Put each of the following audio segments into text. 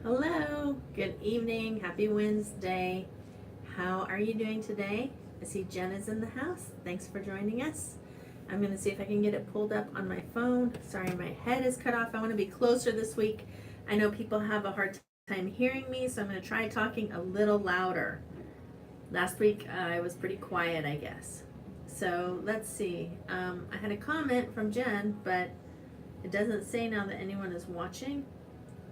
Hello, good evening, happy Wednesday. How are you doing today? I see Jen is in the house. Thanks for joining us. I'm going to see if I can get it pulled up on my phone. Sorry, my head is cut off. I want to be closer this week. I know people have a hard time hearing me, so I'm going to try talking a little louder. Last week I was pretty quiet, I guess. So let's see. I had a comment from Jen, but it doesn't say now that anyone is watching.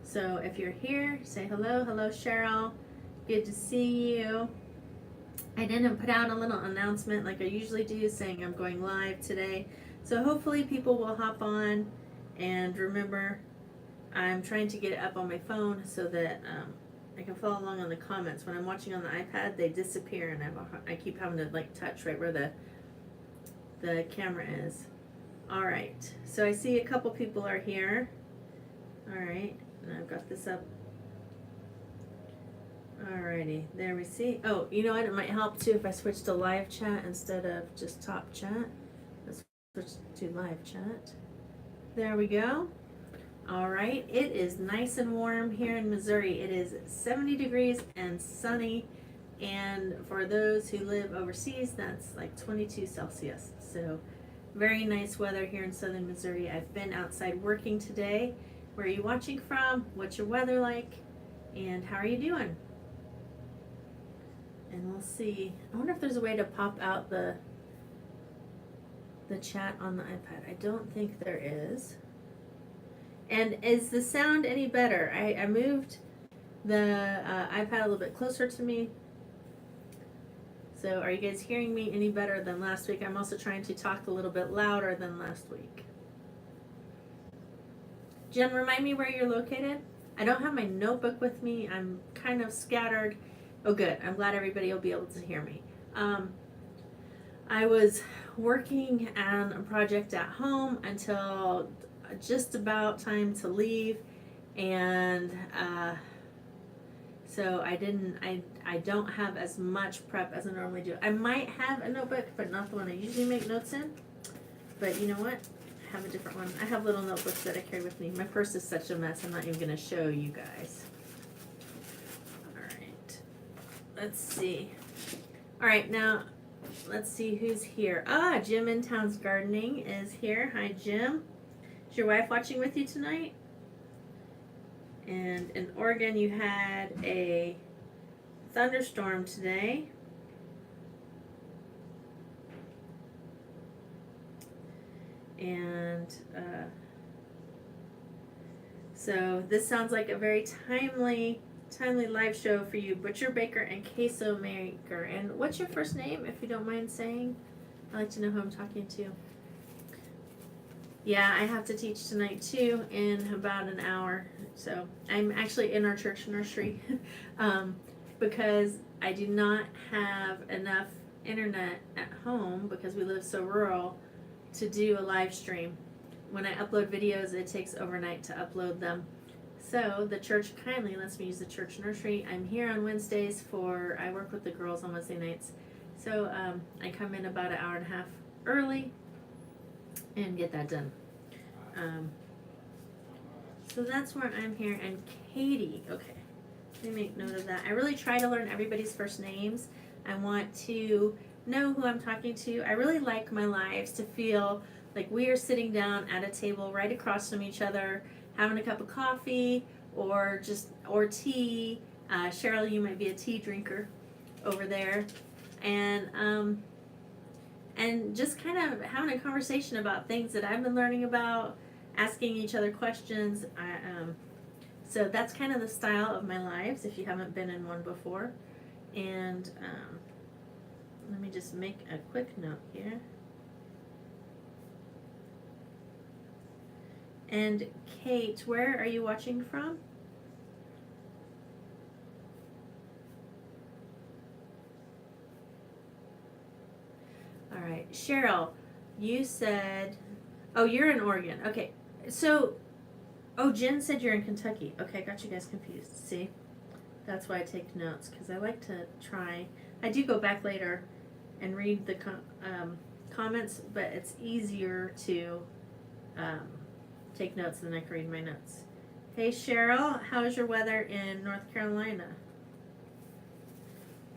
So if you're here, say hello. Hello, Cheryl. Good to see you. I didn't put out a little announcement like I usually do saying I'm going live today. So hopefully people will hop on, and remember, I'm trying to get it up on my phone so that I can follow along on the comments. When I'm watching on the iPad, they disappear, and I keep having to like touch right where the camera is. All right, so I see a couple people are here. All right. And I've got this up. Alrighty, there we see. Oh, you know what? It might help too if I switch to live chat instead of just top chat. Let's switch to live chat. There we go. Alright, it is nice and warm here in Missouri. It is 70 degrees and sunny. And for those who live overseas, that's like 22 Celsius. So very nice weather here in southern Missouri. I've been outside working today. Where are you watching from? What's your weather like? And how are you doing? And we'll see. I wonder if there's a way to pop out the chat on the iPad. I don't think there is. And is the sound any better? I moved the iPad a little bit closer to me. So are you guys hearing me any better than last week? I'm also trying to talk a little bit louder than last week. Jen, remind me where you're located. I don't have my notebook with me. I'm kind of scattered. Oh, good. I'm glad everybody will be able to hear me. I was working on a project at home until just about time to leave, and so I don't have as much prep as I normally do. I might have a notebook, but not the one I usually make notes in. But you know what? Have a different one. I have little notebooks that I carry with me. My purse is such a mess, I'm not even going to show you guys. Alright. Let's see. Alright, now let's see who's here. Jim in Town's Gardening is here. Hi, Jim. Is your wife watching with you tonight? And in Oregon, you had a thunderstorm today. And so this sounds like a very timely live show for you, butcher, baker, and queso maker. And what's your first name, if you don't mind saying? I'd like to know who I'm talking to. Yeah, I have to teach tonight too in about an hour. So I'm actually in our church nursery because I do not have enough internet at home because we live so rural to do a live stream. When I upload videos, it takes overnight to upload them. So the church kindly lets me use the church nursery. I'm here on Wednesdays I work with the girls on Wednesday nights. So I come in about an hour and a half early and get that done. So that's where I'm here. And Katie, okay, let me make note of that. I really try to learn everybody's first names. I want to know who I'm talking to. I really like my lives to feel like we are sitting down at a table right across from each other, having a cup of coffee or tea. Cheryl, you might be a tea drinker over there, and just kind of having a conversation about things that I've been learning about, asking each other questions. So that's kind of the style of my lives. If you haven't been in one before, and let me just make a quick note here. And Kate, where are you watching from? All right, Cheryl, you said, oh, you're in Oregon. Okay, so, Jen said you're in Kentucky. Okay, I got you guys confused. See, that's why I take notes, because I like to try. I do go back later and read the comments, but it's easier to take notes than I can read my notes. Hey Cheryl, how's your weather in North Carolina?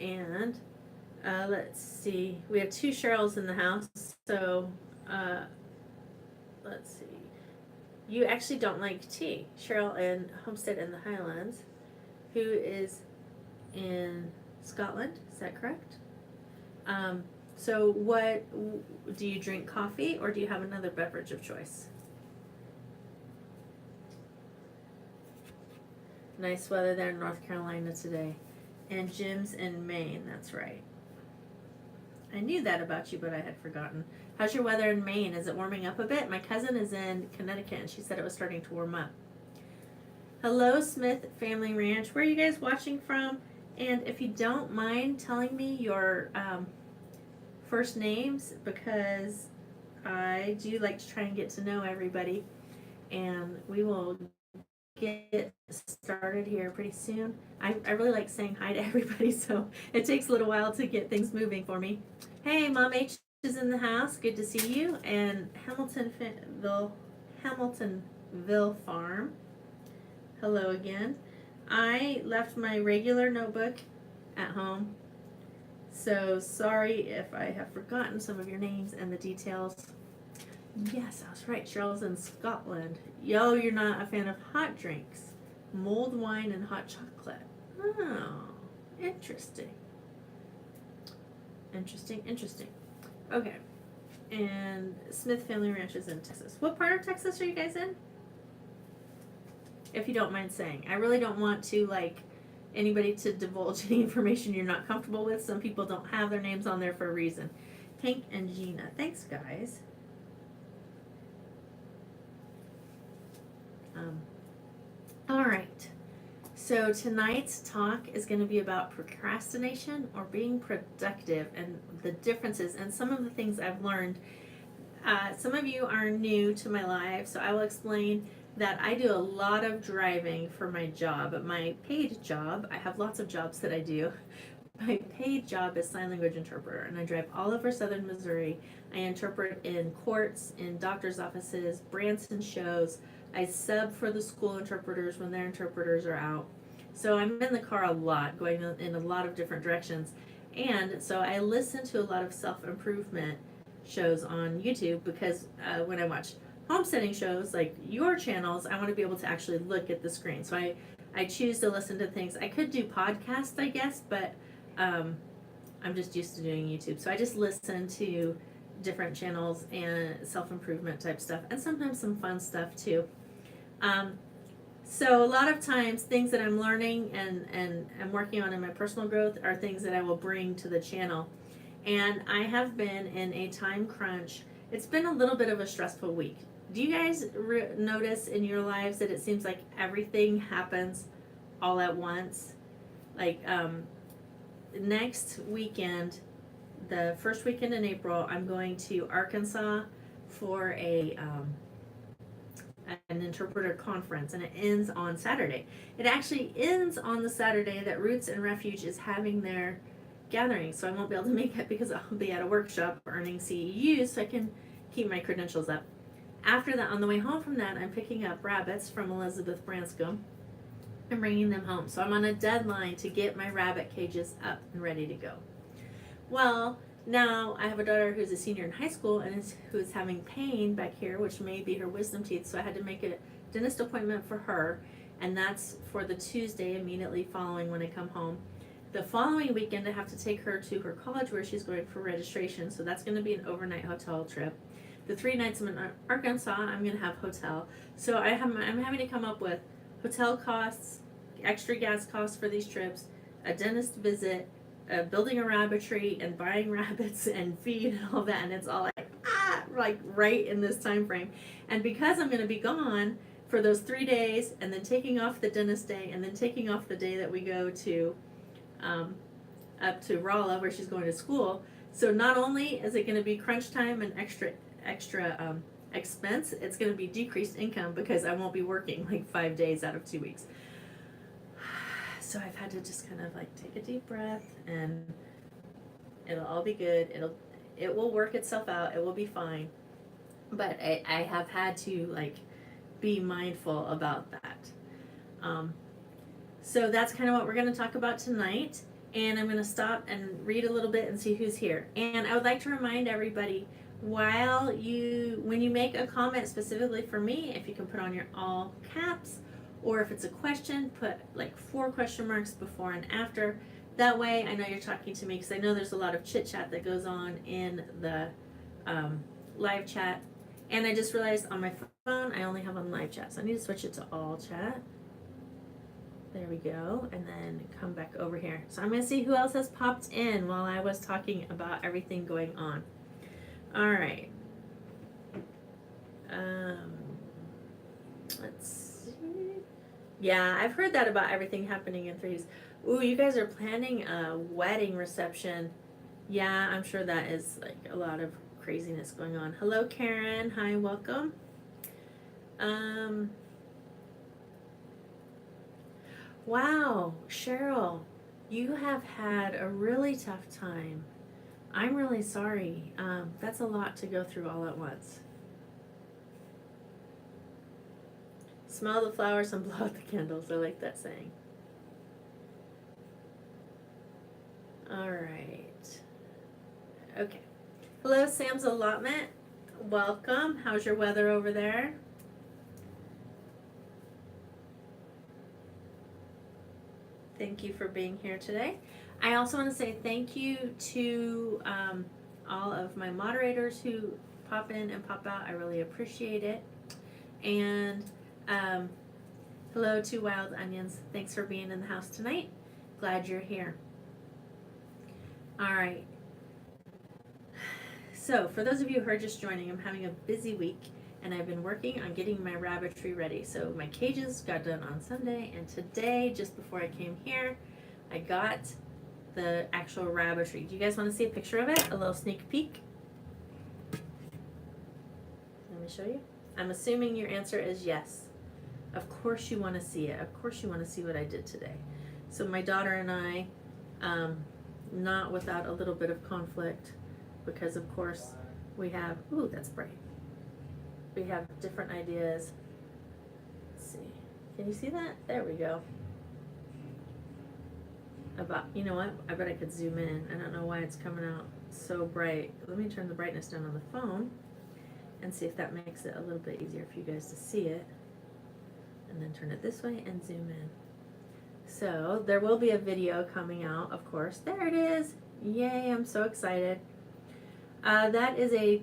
And let's see, we have two Cheryls in the house, so uh, let's see. You actually don't like tea. Cheryl in Homestead in the Highlands, who is in Scotland, is that correct? Um, so what, do you drink coffee or do you have another beverage of choice? Nice weather there in North Carolina today. And Jim's in Maine, that's right. I knew that about you, but I had forgotten. How's your weather in Maine? Is it warming up a bit? My cousin is in Connecticut and she said it was starting to warm up. Hello, Smith Family Ranch. Where are you guys watching from? And if you don't mind telling me your first names, because I do like to try and get to know everybody. And we will get started here pretty soon. I really like saying hi to everybody, so it takes a little while to get things moving for me. Hey, Mom H is in the house. Good to see you. And Hamiltonville Farm. Hello again. I left my regular notebook at home, so sorry if I have forgotten some of your names and the details. Yes, I was right. Cheryl's in Scotland. Yo, you're not a fan of hot drinks. Mulled wine and hot chocolate. Oh, interesting. Interesting. Okay. And Smith Family Ranch is in Texas. What part of Texas are you guys in? If you don't mind saying. I really don't want to, like, anybody to divulge any information you're not comfortable with. Some people don't have their names on there for a reason. Hank and Gina. Thanks, guys. All right, so tonight's talk is going to be about procrastination or being productive and the differences and some of the things I've learned. Some of you are new to my life, so I will explain that I do a lot of driving for my job. My paid job, I have lots of jobs that I do. My paid job is sign language interpreter, and I drive all over southern Missouri. I interpret in courts, in doctor's offices, Branson shows. I sub for the school interpreters when their interpreters are out. So I'm in the car a lot, going in a lot of different directions. And so I listen to a lot of self-improvement shows on YouTube because when I watch homesteading shows like your channels, I want to be able to actually look at the screen. So I choose to listen to things. I could do podcasts, I guess, but I'm just used to doing YouTube. So I just listen to different channels and self-improvement type stuff, and sometimes some fun stuff too. So a lot of times things that I'm learning and I'm working on in my personal growth are things that I will bring to the channel. And I have been in a time crunch. It's been a little bit of a stressful week. Do you guys notice in your lives that it seems like everything happens all at once? Like next weekend, the first weekend in April, I'm going to Arkansas for an interpreter conference, and it ends on Saturday. It actually ends on the Saturday that Roots and Refuge is having their gathering, so I won't be able to make it because I'll be at a workshop earning CEUs so I can keep my credentials up. After that, on the way home from that, I'm picking up rabbits from Elizabeth Branscombe and bringing them home. So I'm on a deadline to get my rabbit cages up and ready to go. Well, now I have a daughter who's a senior in high school and who is having pain back here, which may be her wisdom teeth, so I had to make a dentist appointment for her, and that's for the Tuesday immediately following when I come home. The following weekend I have to take her to her college where she's going for registration, so that's going to be an overnight hotel trip. The 3 nights I'm in Arkansas, I'm going to have hotel. So I'm having to come up with hotel costs, extra gas costs for these trips, a dentist visit, building a rabbitry and buying rabbits and feed and all that, and it's all like right in this time frame. And because I'm going to be gone for those 3 days, and then taking off the dentist day, and then taking off the day that we go to up to Rolla where she's going to school, so not only is it going to be crunch time and extra expense, it's going to be decreased income because I won't be working like 5 days out of 2 weeks. So I've had to just kind of like take a deep breath, and it'll all be good. It will work itself out. It will be fine. But I have had to like be mindful about that. So that's kind of what we're going to talk about tonight. And I'm going to stop and read a little bit and see who's here. And I would like to remind everybody, when you make a comment specifically for me, if you can put on your all caps, or if it's a question, put like 4 question marks before and after. That way I know you're talking to me, because I know there's a lot of chit chat that goes on in the live chat. And I just realized on my phone I only have on live chat, so I need to switch it to all chat. There we go, and then come back over here. So I'm going to see who else has popped in while I was talking about everything going on. All right. Let's see. Yeah, I've heard that about everything happening in threes. Ooh, you guys are planning a wedding reception. Yeah, I'm sure that is like a lot of craziness going on. Hello, Karen. Hi, welcome. Wow, Cheryl, you have had a really tough time. I'm really sorry. That's a lot to go through all at once. Smell the flowers and blow out the candles. I like that saying. All right. Okay. Hello, Sam's Allotment. Welcome. How's your weather over there? Thank you for being here today. I also want to say thank you to all of my moderators who pop in and pop out. I really appreciate it. And hello to Wild Onions. Thanks for being in the house tonight. Glad you're here. All right. So for those of you who are just joining, I'm having a busy week, and I've been working on getting my rabbitry ready. So my cages got done on Sunday, and today, just before I came here, I got the actual rabbitry. Do you guys want to see a picture of it? A little sneak peek? Let me show you. I'm assuming your answer is yes. Of course you want to see it. Of course you want to see what I did today. So my daughter and I, not without a little bit of conflict, because of course we have, ooh, that's bright. We have different ideas. Let's see. Can you see that? There we go. About, you know what? I bet I could zoom in. I don't know why it's coming out so bright. Let me turn the brightness down on the phone and see if that makes it a little bit easier for you guys to see it. And then turn it this way and zoom in. So there will be a video coming out, of course. There it is. Yay, I'm so excited. That is a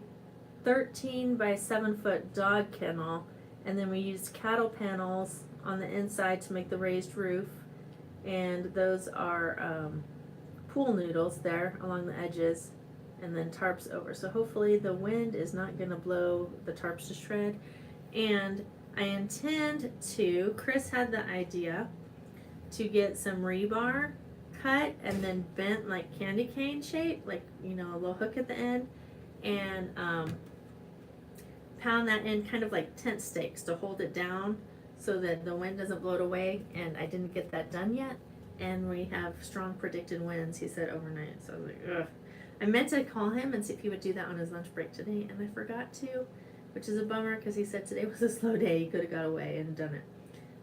13 by 7 foot dog kennel, and then we used cattle panels on the inside to make the raised roof, and those are pool noodles there along the edges, and then tarps over. So hopefully the wind is not going to blow the tarps to shred. And I intend to, Chris had the idea to get some rebar cut and then bent like candy cane shape, like, you know, a little hook at the end, and pound that in kind of like tent stakes to hold it down so that the wind doesn't blow it away. And I didn't get that done yet, and we have strong predicted winds, he said, overnight. So I was like, ugh. I meant to call him and see if he would do that on his lunch break today, and I forgot to, which is a bummer because he said today was a slow day. He could have got away and done it.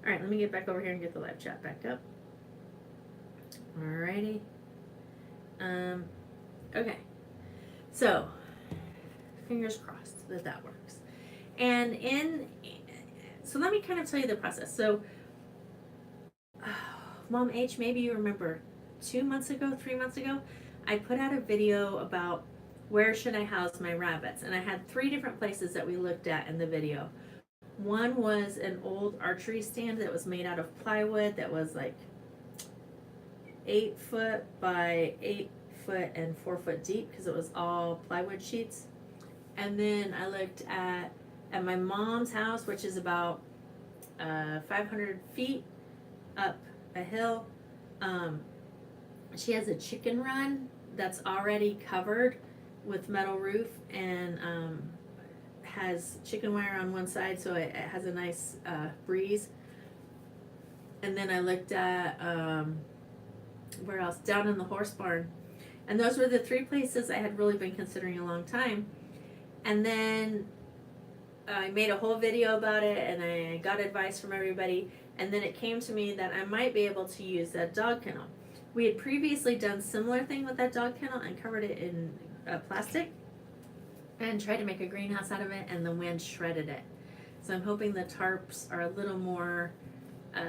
All right, let me get back over here and get the live chat back up. Alrighty. Okay. So, fingers crossed that that works. And so let me kind of tell you the process. So, Mom H, maybe you remember 2 months ago, 3 months ago, I put out a video about where should I house my rabbits. And I had 3 different places that we looked at in the video. One was an old archery stand that was made out of plywood that was like 8 foot by 8 foot and 4 foot deep, because it was all plywood sheets. And then I looked at my mom's house, which is about 500 feet up a hill. She has a chicken run that's already covered with metal roof, and has chicken wire on one side, so it has a nice breeze. And then I looked at where else? Down in the horse barn. And those were the 3 places I had really been considering a long time. And then I made a whole video about it, and I got advice from everybody, and then it came to me that I might be able to use that dog kennel. We had previously done similar thing with that dog kennel and covered it in plastic and tried to make a greenhouse out of it, and the wind shredded it. So I'm hoping the tarps are a little more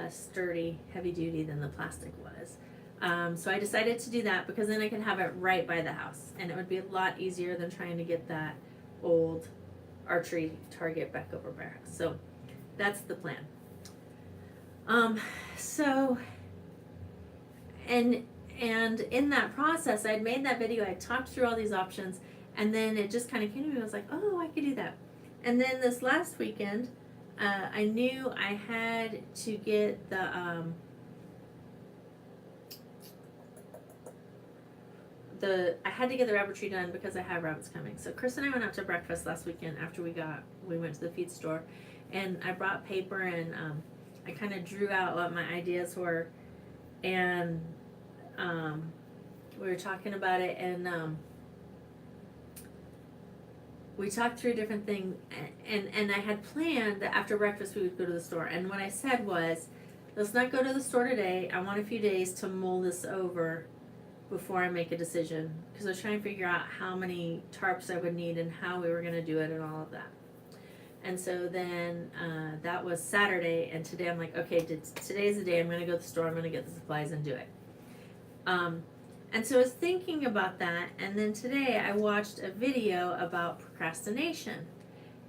sturdy, heavy duty than the plastic was. So I decided to do that because then I could have it right by the house, and it would be a lot easier than trying to get that old archery target back over by our house. So that's the plan. So and in that process, I'd made that video, I talked through all these options, and then it just kind of came to me. I was like, oh, I could do that. And then this last weekend, I knew I had to get the I had to get the rabbit tree done because I have rabbits coming. So Chris and I went out to breakfast last weekend after we went to the feed store, and I brought paper, and I kind of drew out what my ideas were, and we were talking about it, and we talked through different things, and I had planned that after breakfast we would go to the store. And what I said was, let's not go to the store today. I want a few days to mull this over before I make a decision, because I was trying to figure out how many tarps I would need and how we were going to do it and all of that. And so then that was Saturday, and today I'm like, okay, today's the day I'm going to go to the store, I'm going to get the supplies and do it. And so I was thinking about that, and then today I watched a video about procrastination,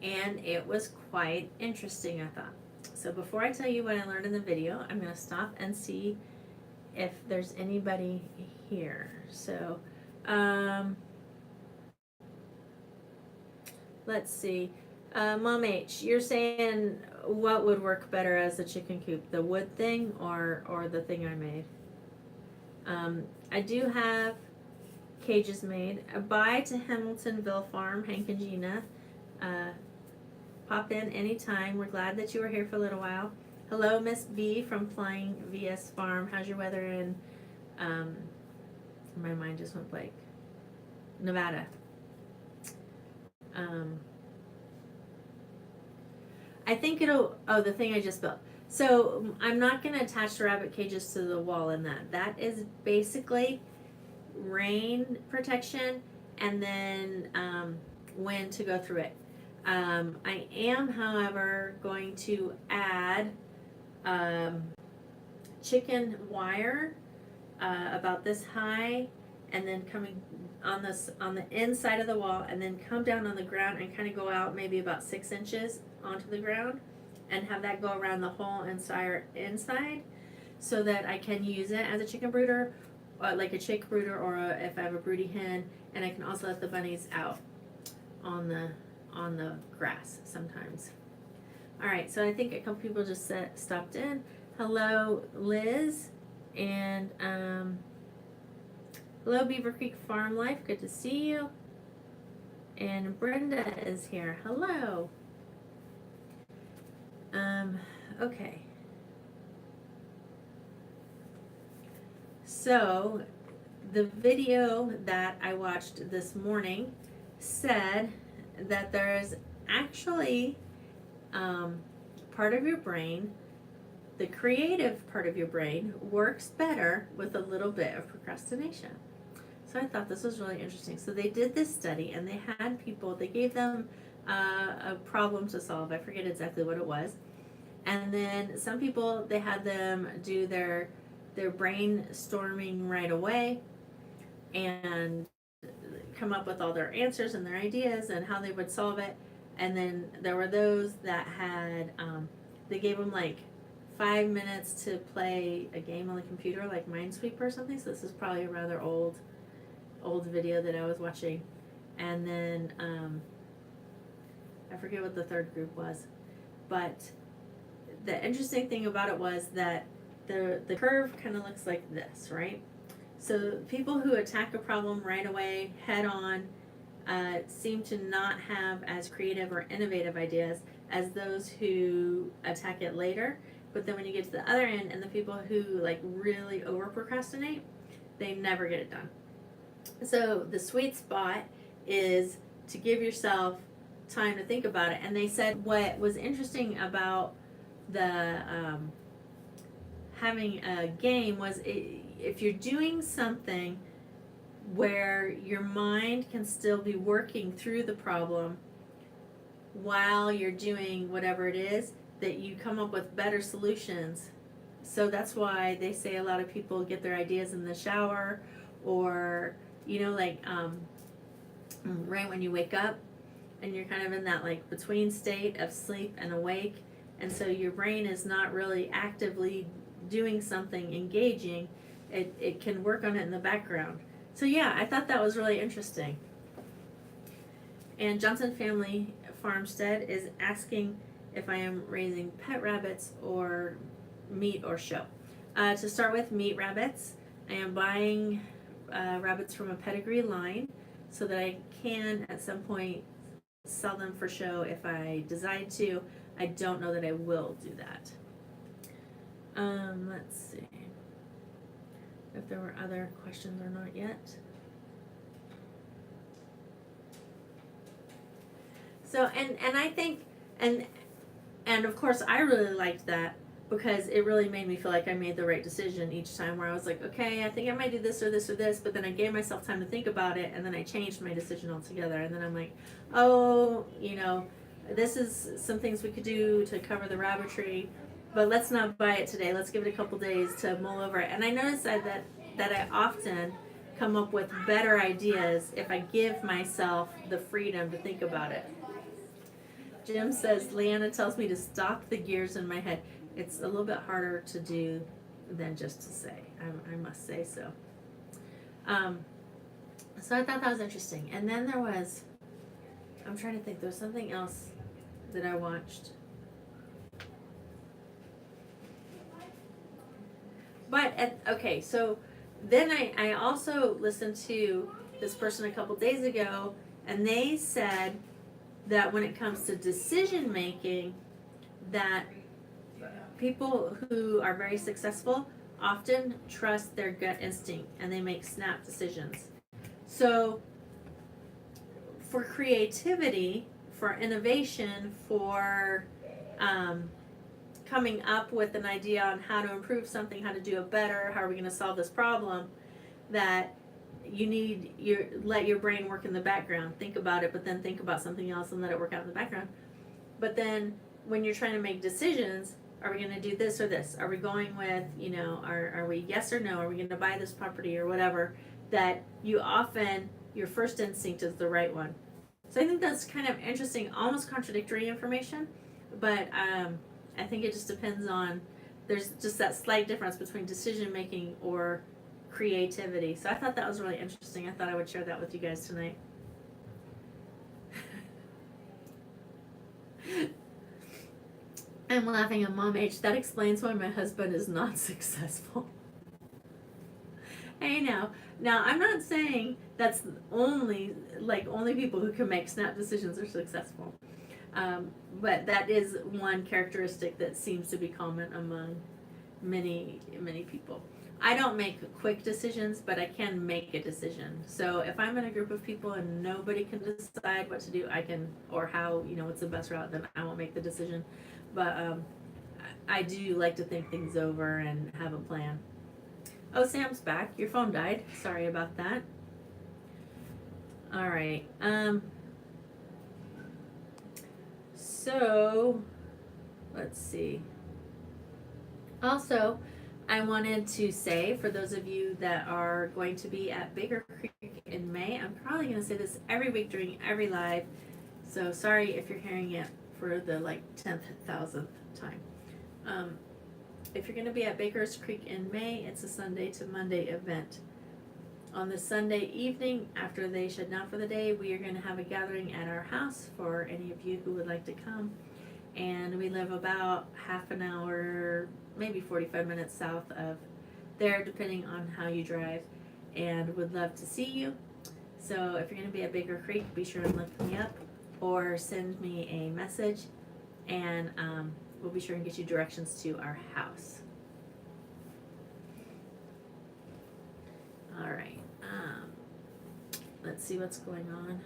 and it was quite interesting, I thought. So before I tell you what I learned in the video, I'm going to stop and see if there's anybody here. So, let's see. Mom H, you're saying what would work better as a chicken coop, the wood thing or the thing I made? I do have cages made. Bye to Hamiltonville Farm, Hank and Gina. Pop in anytime. We're glad that you were here for a little while. Hello, Miss B from Flying VS Farm. How's your weather in, my mind just went blank, Nevada? I think the thing I just built. So I'm not going to attach the rabbit cages to the wall in that. That is basically rain protection and then wind to go through it. I am, however, going to add chicken wire about this high, and then coming on the inside of the wall, and then come down on the ground and kind of go out maybe about 6 inches onto the ground, and have that go around the whole inside, so that I can use it as a chicken brooder, like a chick brooder, or if I have a broody hen, and I can also let the bunnies out on the grass sometimes. All right, so I think a couple people just stopped in. Hello, Liz, and hello, Beaver Creek Farm Life. Good to see you. And Brenda is here. Hello. Okay. So the video that I watched this morning said that there is actually part of your brain, the creative part of your brain, works better with a little bit of procrastination. So I thought this was really interesting. So they did this study, and they had people, they gave them a problem to solve. I forget exactly what it was. And then some people, they had them do their brainstorming right away and come up with all their answers and their ideas and how they would solve it. And then there were those that had, they gave them like 5 minutes to play a game on the computer, like Minesweeper or something. So this is probably a rather old video that I was watching. And then I forget what the third group was, but the interesting thing about it was that the curve kind of looks like this, right? So people who attack a problem right away, head on, seem to not have as creative or innovative ideas as those who attack it later. But then when you get to the other end, and the people who like really over procrastinate, they never get it done. So the sweet spot is to give yourself time to think about it. And they said what was interesting about the having a game was if you're doing something where your mind can still be working through the problem while you're doing whatever it is, that you come up with better solutions. So that's why they say a lot of people get their ideas in the shower, or like right when you wake up and you're kind of in that like between state of sleep and awake, and so your brain is not really actively doing something engaging. It can work on it in the background. So yeah, I thought that was really interesting. And Johnson Family Farmstead is asking if I am raising pet rabbits or meat or show. To start with, meat rabbits. I am buying rabbits from a pedigree line so that I can at some point sell them for show if I decide to. I don't know that I will do that. Let's see if there were other questions or not yet. So and I think and of course I really liked that, because it really made me feel like I made the right decision each time, where I was like, okay, I think I might do this or this or this, but then I gave myself time to think about it, and then I changed my decision altogether, and then I'm like, oh, this is some things we could do to cover the rabbitry, but let's not buy it today. Let's give it a couple days to mull over it. And I noticed that I often come up with better ideas if I give myself the freedom to think about it. Jim says, Leanna tells me to stop the gears in my head. It's a little bit harder to do than just to say. I must say so. So I thought that was interesting. And then I'm trying to think, there was something else that I watched. But, okay, so then I also listened to this person a couple days ago, and they said that when it comes to decision making, that people who are very successful often trust their gut instinct and they make snap decisions. So for creativity, for innovation, for coming up with an idea on how to improve something, how to do it better, how are we going to solve this problem, that you let your brain work in the background. Think about it, but then think about something else and let it work out in the background. But then when you're trying to make decisions, are we going to do this or this? Are we going with, are we yes or no? Are we going to buy this property or whatever? That your first instinct is the right one. So I think that's kind of interesting, almost contradictory information, but I think it just depends on, there's just that slight difference between decision making or creativity. So I thought that was really interesting. I thought I would share that with you guys tonight. I'm laughing at Mom H. That explains why my husband is not successful. Hey, now I'm not saying that's only people who can make snap decisions are successful. But that is one characteristic that seems to be common among many, many people. I don't make quick decisions, but I can make a decision. So if I'm in a group of people and nobody can decide what to do, or how, what's the best route, then I won't make the decision. But I do like to think things over and have a plan. Oh, Sam's back. Your phone died. Sorry about that. All right. So, let's see. Also, I wanted to say, for those of you that are going to be at Baker Creek in May, I'm probably going to say this every week during every live, so sorry if you're hearing it for the 10th, 1000th time. If you're going to be at Baker's Creek in May, it's a Sunday to Monday event. On the Sunday evening, after they shut down for the day, we are going to have a gathering at our house for any of you who would like to come. And we live about half an hour, maybe 45 minutes south of there, depending on how you drive, and would love to see you. So if you're going to be at Baker Creek, be sure and look me up or send me a message, and we'll be sure and get you directions to our house. All right. Let's see what's going on.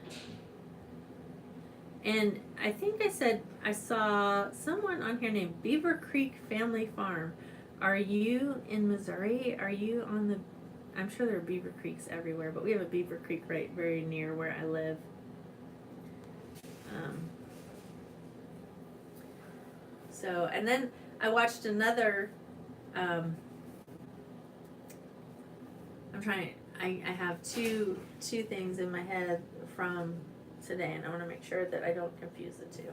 And I think I said I saw someone on here named Beaver Creek Family Farm. Are you in Missouri? Are you on the, I'm sure there are beaver creeks everywhere, but we have a beaver creek right very near where I live. So, and then I watched another, I'm trying, I have two things in my head from today, and I want to make sure that I don't confuse the two.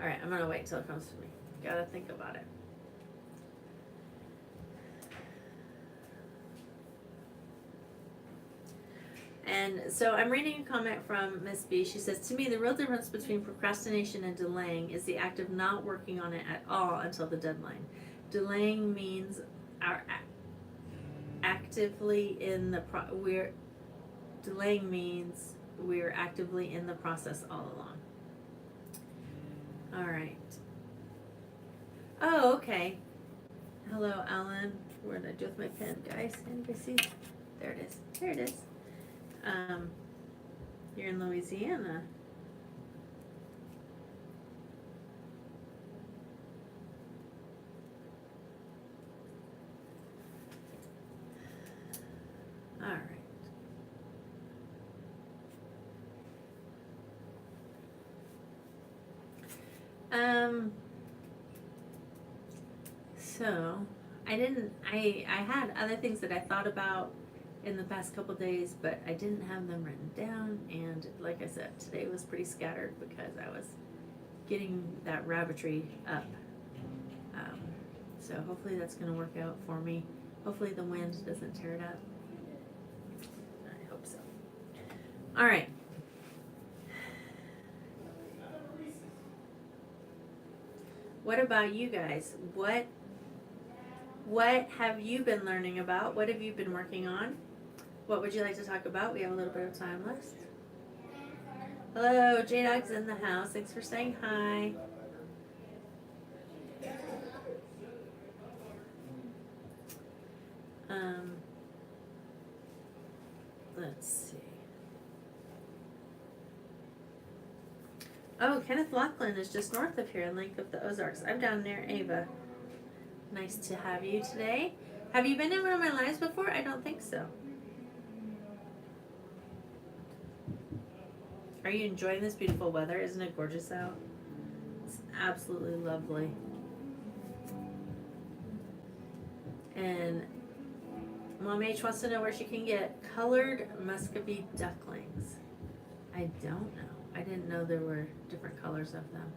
All right, I'm gonna wait till it comes to me. Gotta think about it. And so I'm reading a comment from Miss B. She says, to me, the real difference between procrastination and delaying is the act of not working on it at all until the deadline. Delaying means our actively in the delaying means we're actively in the process all along. All right. Oh, okay. Hello, Alan. What did I do with my pen, guys? Anybody see? There it is. There it is. You're in Louisiana. All right. So I had other things that I thought about in the past couple days, but I didn't have them written down, and like I said, today was pretty scattered because I was getting that rabbitry up. So hopefully that's going to work out for me. Hopefully the wind doesn't tear it up. I hope so. All right. What about you guys? What have you been learning about? What have you been working on? What would you like to talk about? We have a little bit of time left. Hello, J-Dog's in the house. Thanks for saying hi. Let's see. Oh, Kenneth Laughlin is just north of here in Lake of the Ozarks. I'm down near Ava. Nice to have you today. Have you been in one of my lives before? I don't think so. Are you enjoying this beautiful weather? Isn't it gorgeous out? It's absolutely lovely. And Mom H wants to know where she can get colored Muscovy ducklings. I don't know. I didn't know there were different colors of them.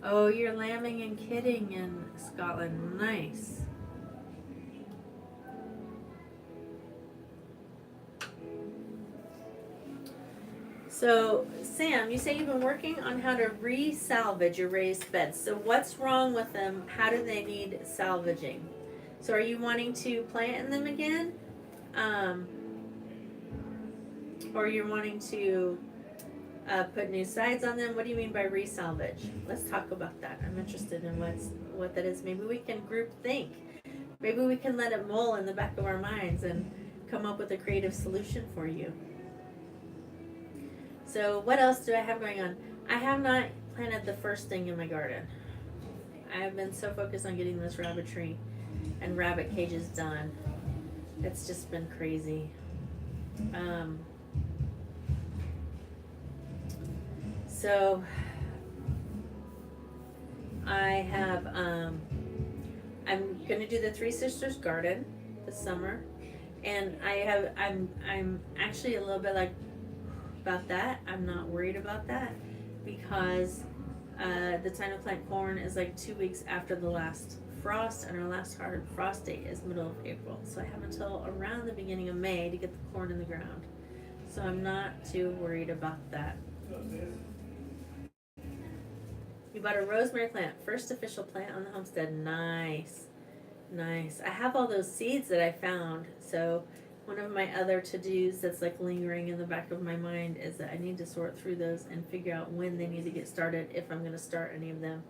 Oh, you're lambing and kidding in Scotland. Nice. So, Sam, you say you've been working on how to re-salvage your raised beds. So what's wrong with them? How do they need salvaging? So are you wanting to plant in them again? Or you're wanting to put new sides on them? What do you mean by re-salvage? Let's talk about that. I'm interested in what that is. Maybe we can group think. Maybe we can let it mull in the back of our minds and come up with a creative solution for you. So what else do I have going on? I have not planted the first thing in my garden. I have been so focused on getting this rabbitry and rabbit cages done. It's just been crazy. So I have, I'm gonna do the Three Sisters garden this summer, and I'm actually a little bit like about that. I'm not worried about that because the time to plant corn is like 2 weeks after the last frost, and our last hard frost date is middle of April. So I have until around the beginning of May to get the corn in the ground. So I'm not too worried about that. You bought a rosemary plant, first official plant on the homestead. Nice. Nice. I have all those seeds that I found. So one of my other to-dos that's like lingering in the back of my mind is that I need to sort through those and figure out when they need to get started, if I'm going to start any of them.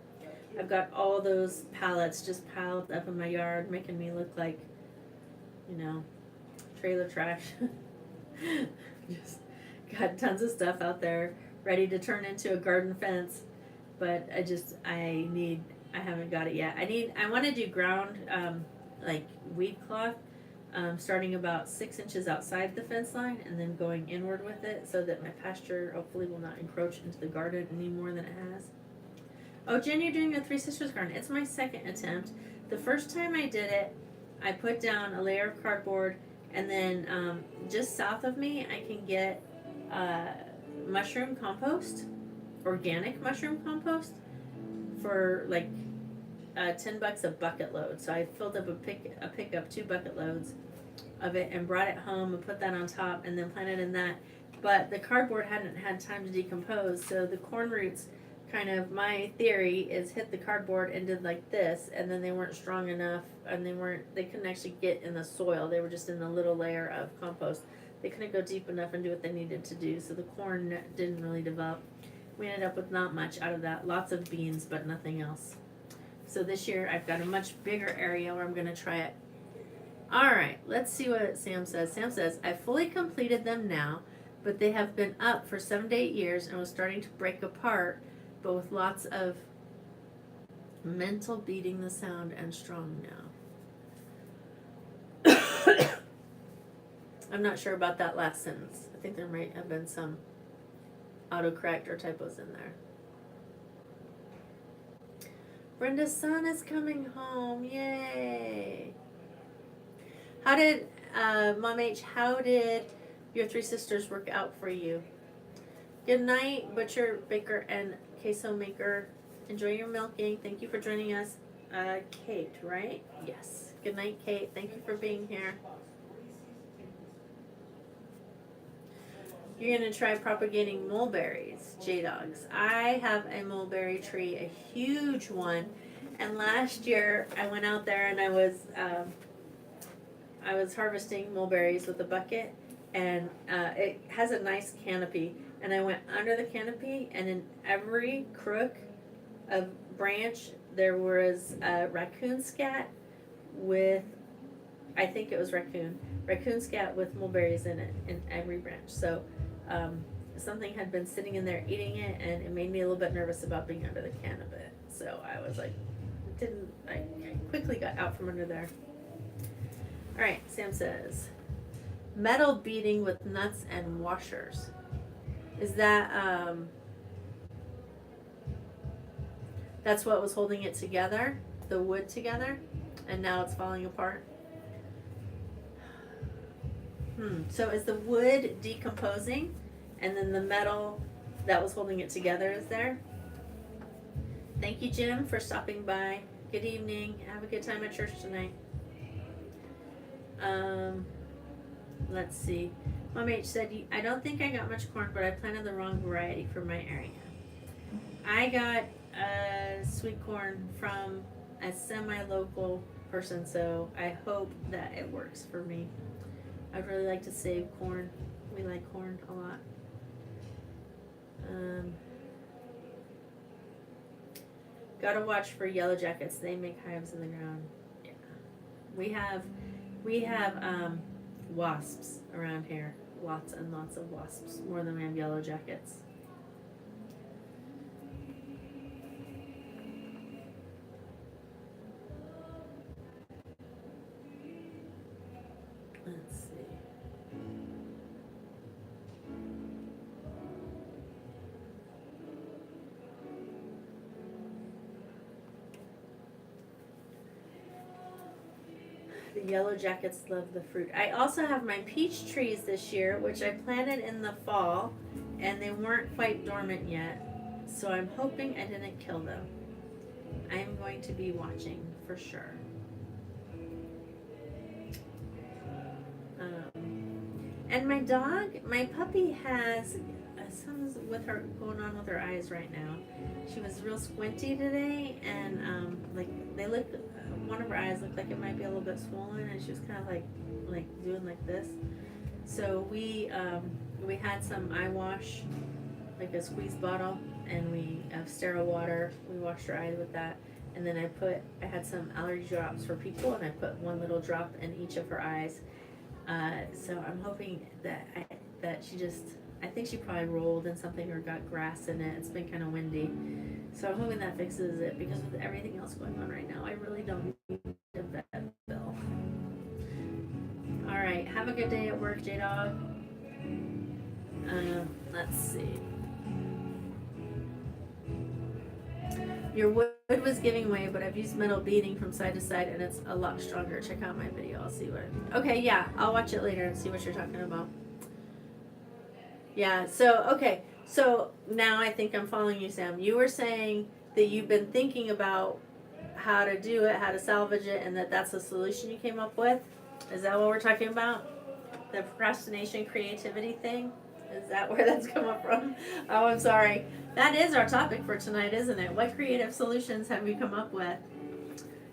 I've got all those pallets just piled up in my yard, making me look like, you know, trailer trash. Just got tons of stuff out there ready to turn into a garden fence, but I haven't got it yet. I want to do ground, like weed cloth, starting about 6 inches outside the fence line and then going inward with it so that my pasture hopefully will not encroach into the garden any more than it has. Oh, Jen, you're doing a Three Sisters garden. It's my second attempt. The first time I did it, I put down a layer of cardboard, and then just south of me, I can get mushroom compost, organic mushroom compost, for like $10 a bucket load. So I filled up a pickup 2 bucket loads of it and brought it home and put that on top and then planted in that. But the cardboard hadn't had time to decompose, so the corn roots kind of, my theory is, hit the cardboard and did like this, and then they weren't strong enough, and they couldn't actually get in the soil. They were just in the little layer of compost. They couldn't go deep enough and do what they needed to do, so the corn didn't really develop. We ended up with not much out of that. Lots of beans, but nothing else. So this year I've got a much bigger area where I'm going to try it. Alright, let's see what Sam says. Sam says, I fully completed them now, but they have been up for 7 to 8 years and was starting to break apart, but with lots of mental beating the sound and strong now. I'm not sure about that last sentence. I think there might have been some autocorrect or typos in there. Brenda's son is coming home. Yay! How did, Mom H, how did your Three Sisters work out for you? Good night, butcher, baker, and queso maker. Enjoy your milking. Thank you for joining us. Kate, right? Yes. Good night, Kate. Thank you for being here. You're going to try propagating mulberries, J-Dogs. I have a mulberry tree, a huge one. And last year I went out there and I was harvesting mulberries with a bucket, and it has a nice canopy. And I went under the canopy, and in every crook of branch there was a raccoon scat with, I think it was raccoon scat with mulberries in it in every branch. So something had been sitting in there eating it, and it made me a little bit nervous about being under the can of it. So I was like, I quickly got out from under there. All right, Sam says, metal beating with nuts and washers. Is that, that's what was holding it together, the wood together, and now it's falling apart? So is the wood decomposing, and then the metal that was holding it together is there? Thank you, Jim, for stopping by. Good evening. Have a good time at church tonight. Let's see. Mom H said, I don't think I got much corn, but I planted the wrong variety for my area. I got sweet corn from a semi-local person, so I hope that it works for me. I'd really like to save corn. We like corn a lot. Gotta watch for yellow jackets. They make hives in the ground. Yeah. We have wasps around here. Lots and lots of wasps. More than we have yellow jackets. Let's see. The yellow jackets love the fruit. I also have my peach trees this year, which I planted in the fall, and they weren't quite dormant yet, so I'm hoping I didn't kill them. I'm going to be watching for sure. And my dog, my puppy has something's with her going on with her eyes right now. She was real squinty today, and like they look. One of her eyes looked like it might be a little bit swollen, and she was kind of like doing like this. So we had some eye wash like a squeeze bottle, and we have sterile water. We washed her eyes with that. And then I had some allergy drops for people, and I put one little drop in each of her eyes. So I'm hoping that she just, I think she probably rolled in something or got grass in it. It's been kind of windy. So I'm hoping that fixes it, because with everything else going on right now, I really don't need a vet bill. All right, have a good day at work, J-Dog. Let's see. Your wood was giving way, but I've used metal beading from side to side, and it's a lot stronger. Check out my video. I'll see what. Okay, yeah, I'll watch it later and see what you're talking about. Yeah. Okay. So now I think I'm following you, Sam. You were saying that you've been thinking about how to do it, how to salvage it, and that's the solution you came up with. Is that what we're talking about? The procrastination creativity thing? Is that where that's come up from? Oh, I'm sorry. That is our topic for tonight, isn't it? What creative solutions have you come up with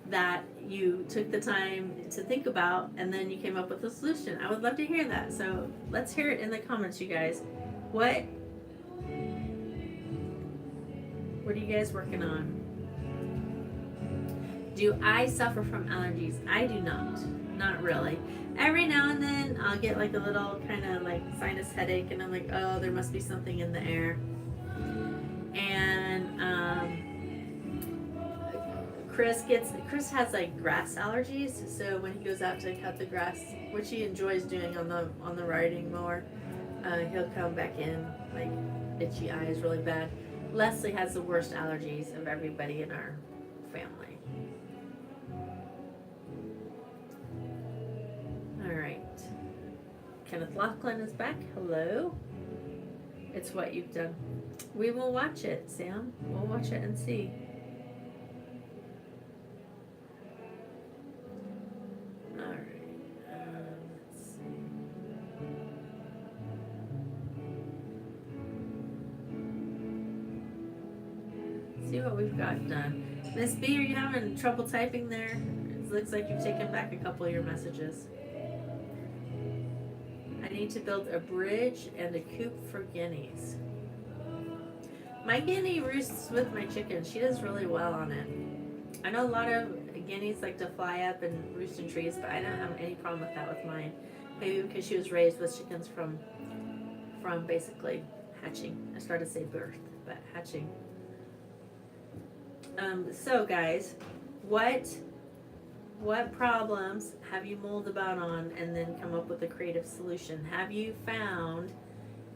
that you took the time to think about, and then you came up with a solution? I would love to hear that. So let's hear it in the comments, you guys. What are you guys working on? Do I suffer from allergies? I do not. Not really. Every now and then I'll get like a little kind of like sinus headache, and I'm like, oh, there must be something in the air. And Chris has like grass allergies, so when he goes out to cut the grass, which he enjoys doing on the riding mower, he'll come back in like itchy eyes really bad. Leslie has the worst allergies of everybody in our family. All right. Kenneth Laughlin is back. Hello. It's what you've done. We will watch it, Sam. We'll watch it and see. All right. Let's see what we've got done. Miss B, are you having trouble typing there? It looks like you've taken back a couple of your messages. I need to build a bridge and a coop for guineas. My guinea roosts with my chicken. She does really well on it. I know a lot of guineas like to fly up and roost in trees, but I don't have any problem with that with mine. Maybe because she was raised with chickens from basically hatching. I started to say birth, but hatching. So guys, what problems have you mulled about on and then come up with a creative solution? Have you found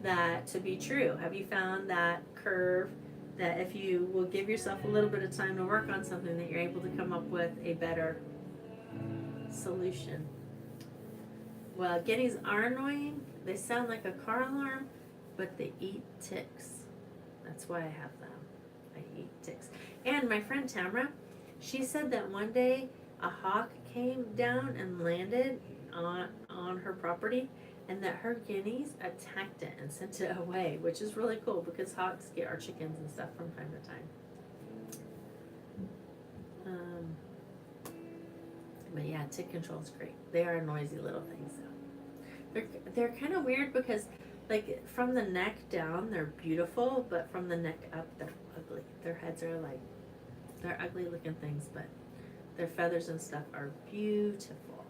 that to be true? Have you found that curve that if you will give yourself a little bit of time to work on something, that you're able to come up with a better solution? Well, guineas are annoying. They sound like a car alarm, but they eat ticks. That's why I have them. I eat ticks. And my friend Tamara, she said that one day a hawk came down and landed on her property, and that her guineas attacked it and sent it away, which is really cool because hawks get our chickens and stuff from time to time. But yeah, tick control is great. They are noisy little things though. They're kind of weird because like from the neck down they're beautiful, but from the neck up they're ugly. Their heads are like, they're ugly looking things, but their feathers and stuff are beautiful.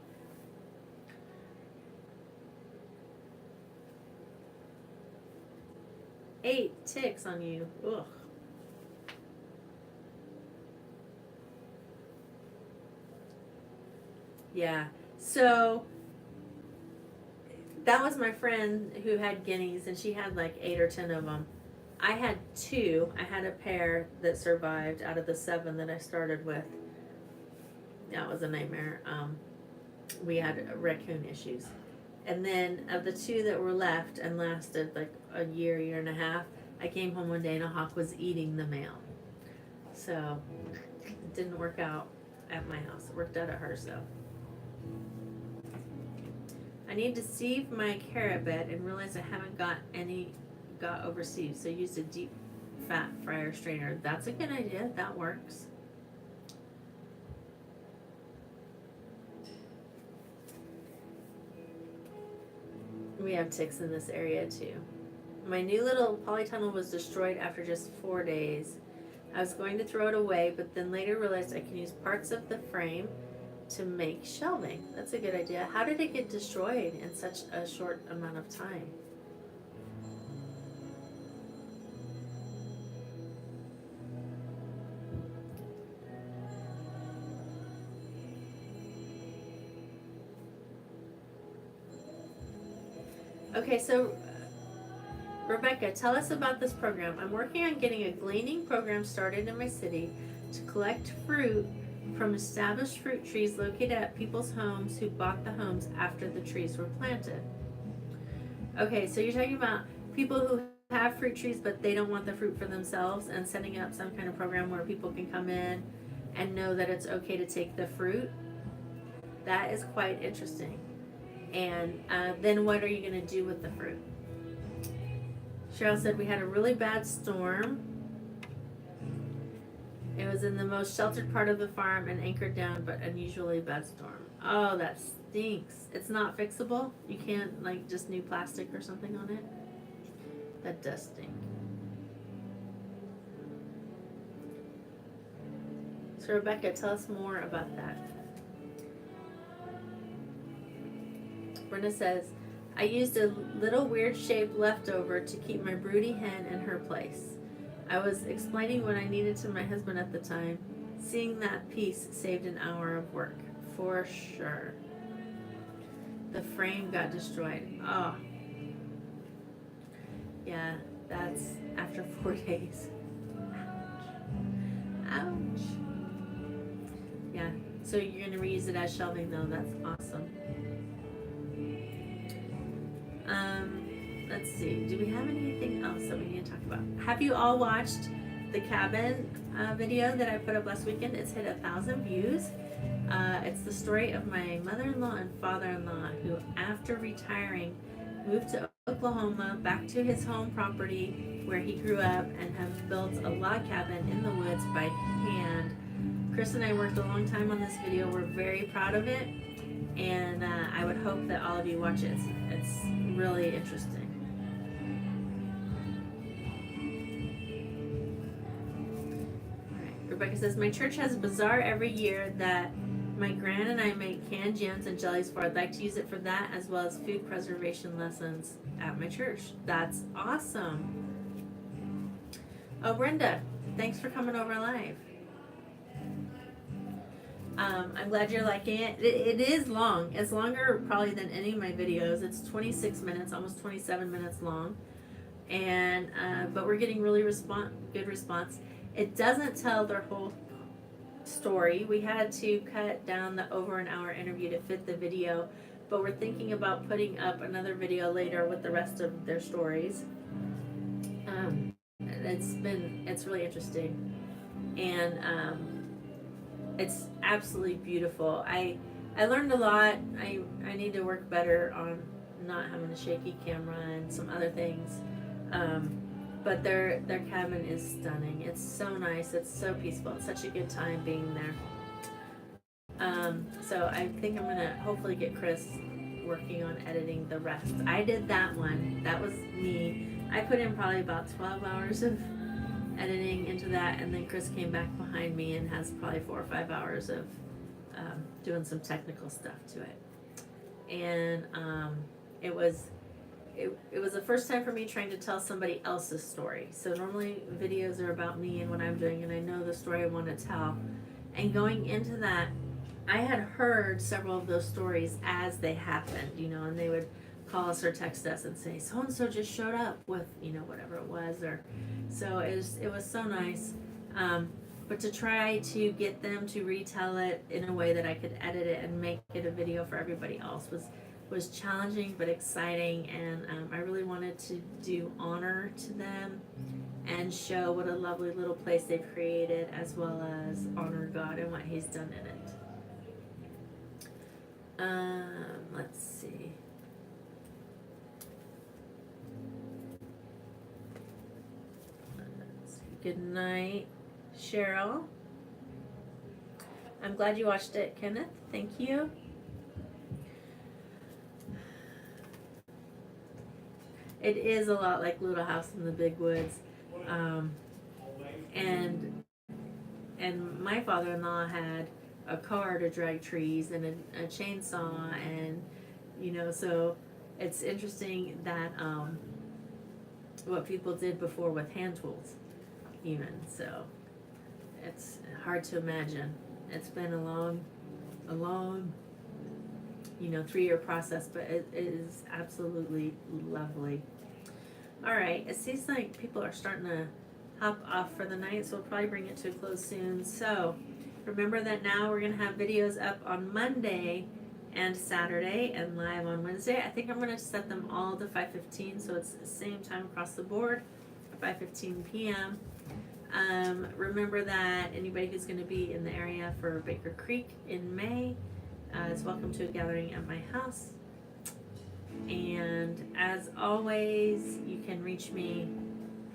Eight ticks on you. Ugh. Yeah. So that was my friend who had guineas, and she had like 8 or 10 of them. I had 2. I had a pair that survived out of the 7 that I started with. That was a nightmare. We had raccoon issues. And then of the 2 that were left and lasted like a year and a half, I came home one day and a hawk was eating the male. So it didn't work out at my house. It worked out at hers though. I need to sieve my carrot bed and realize I haven't got oversieved. So I used a deep fat fryer strainer. That's a good idea. That works. We have ticks in this area too. My new little polytunnel was destroyed after just 4 days. I was going to throw it away, but then later realized I can use parts of the frame to make shelving. That's a good idea. How did it get destroyed in such a short amount of time? Okay, so Rebecca, tell us about this program. I'm working on getting a gleaning program started in my city to collect fruit from established fruit trees located at people's homes who bought the homes after the trees were planted. Okay, so you're talking about people who have fruit trees but they don't want the fruit for themselves, and setting up some kind of program where people can come in and know that it's okay to take the fruit. That is quite interesting. And then what are you going to do with the fruit? Cheryl said we had a really bad storm. It was in the most sheltered part of the farm and anchored down, but unusually bad storm. Oh, that stinks. It's not fixable? You can't, like, just new plastic or something on it? That does stink. So Rebecca, tell us more about that. Brenda says, I used a little weird shaped leftover to keep my broody hen in her place. I was explaining what I needed to my husband at the time. Seeing that piece saved an hour of work. For sure. The frame got destroyed. Oh. Yeah, that's after 4 days. Ouch. Ouch. Yeah, so you're going to reuse it as shelving though. That's awesome. Let's see. Do we have anything else that we need to talk about? Have you all watched the cabin video that I put up last weekend? It's hit 1,000 views. It's the story of my mother-in-law and father-in-law who, after retiring, moved to Oklahoma, back to his home property where he grew up, and have built a log cabin in the woods by hand. Chris and I worked a long time on this video. We're very proud of it, and I would hope that all of you watch it. It's really interesting. Rebecca says, my church has a bazaar every year that my gran and I make canned jams and jellies for. I'd like to use it for that as well as food preservation lessons at my church. That's awesome. Oh, Brenda, thanks for coming over live. I'm glad you're liking it. It is long. It's longer probably than any of my videos. It's 26 minutes, almost 27 minutes long. And but we're getting really good response. It doesn't tell their whole story. We had to cut down the over an hour interview to fit the video, but we're thinking about putting up another video later with the rest of their stories. It's really interesting, and it's absolutely beautiful. I learned a lot. I need to work better on not having a shaky camera and some other things. But their cabin is stunning. It's so nice. It's so peaceful. It's such a good time being there. So I think I'm gonna hopefully get Chris working on editing the rest. I did that one. That was me. I put in probably about 12 hours of editing into that, and then Chris came back behind me and has probably 4 or 5 hours of doing some technical stuff to it. And it was the first time for me trying to tell somebody else's story. So normally videos are about me and what I'm doing, and I know the story I want to tell. And going into that, I had heard several of those stories as they happened, and they would call us or text us and say, so-and-so just showed up with, whatever it was. Or so it was so nice. But to try to get them to retell it in a way that I could edit it and make it a video for everybody else was challenging but exciting, and I really wanted to do honor to them and show what a lovely little place they've created, as well as honor God and what He's done in it. Let's see. Good night, Cheryl. I'm glad you watched it, Kenneth. Thank you. it is a lot like Little House in the Big Woods. Um, and my father-in-law had a car to drag trees and a chainsaw, and so it's interesting that what people did before with hand tools, even. So it's hard to imagine. It's been a long 3-year process, but it is absolutely lovely. All right, it seems like people are starting to hop off for the night, so we'll probably bring it to a close soon. So remember that now we're gonna have videos up on Monday and Saturday and live on Wednesday. I think I'm gonna set them all to 5:15, so it's the same time across the board, 5:15 p.m. Remember that anybody who's going to be in the area for Baker Creek in May is welcome to a gathering at my house. And as always, you can reach me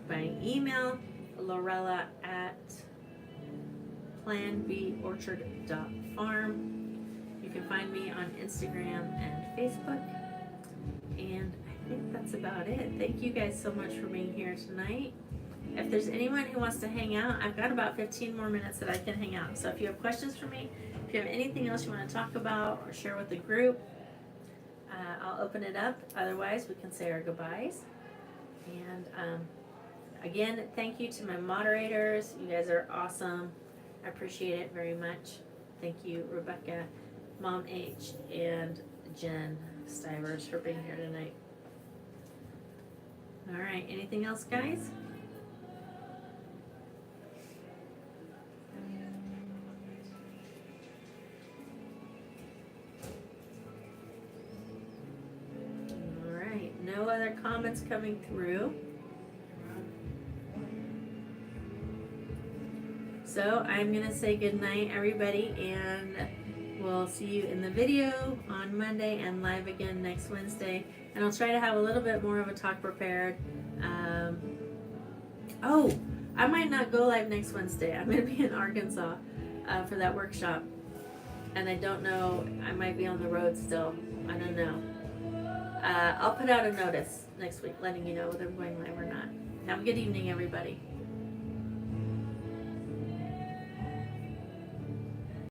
by email, Lorella at planborchard.farm. You can find me on Instagram and Facebook. And I think that's about it. Thank you guys so much for being here tonight. If there's anyone who wants to hang out, I've got about 15 more minutes that I can hang out. So if you have questions for me, if you have anything else you want to talk about or share with the group, I'll open it up. Otherwise, we can say our goodbyes. And again, thank you to my moderators. You guys are awesome. I appreciate it very much. Thank you, Rebecca, Mom H, and Jen Stivers for being here tonight. All right, anything else, guys? No other comments coming through. So I'm gonna say good night, everybody, and we'll see you in the video on Monday and live again next Wednesday. And I'll try to have a little bit more of a talk prepared. I might not go live next Wednesday. I'm gonna be in Arkansas for that workshop, and I don't know. I might be on the road still. I don't know. I'll put out a notice next week letting you know whether I'm going live or not. Have a good evening, everybody.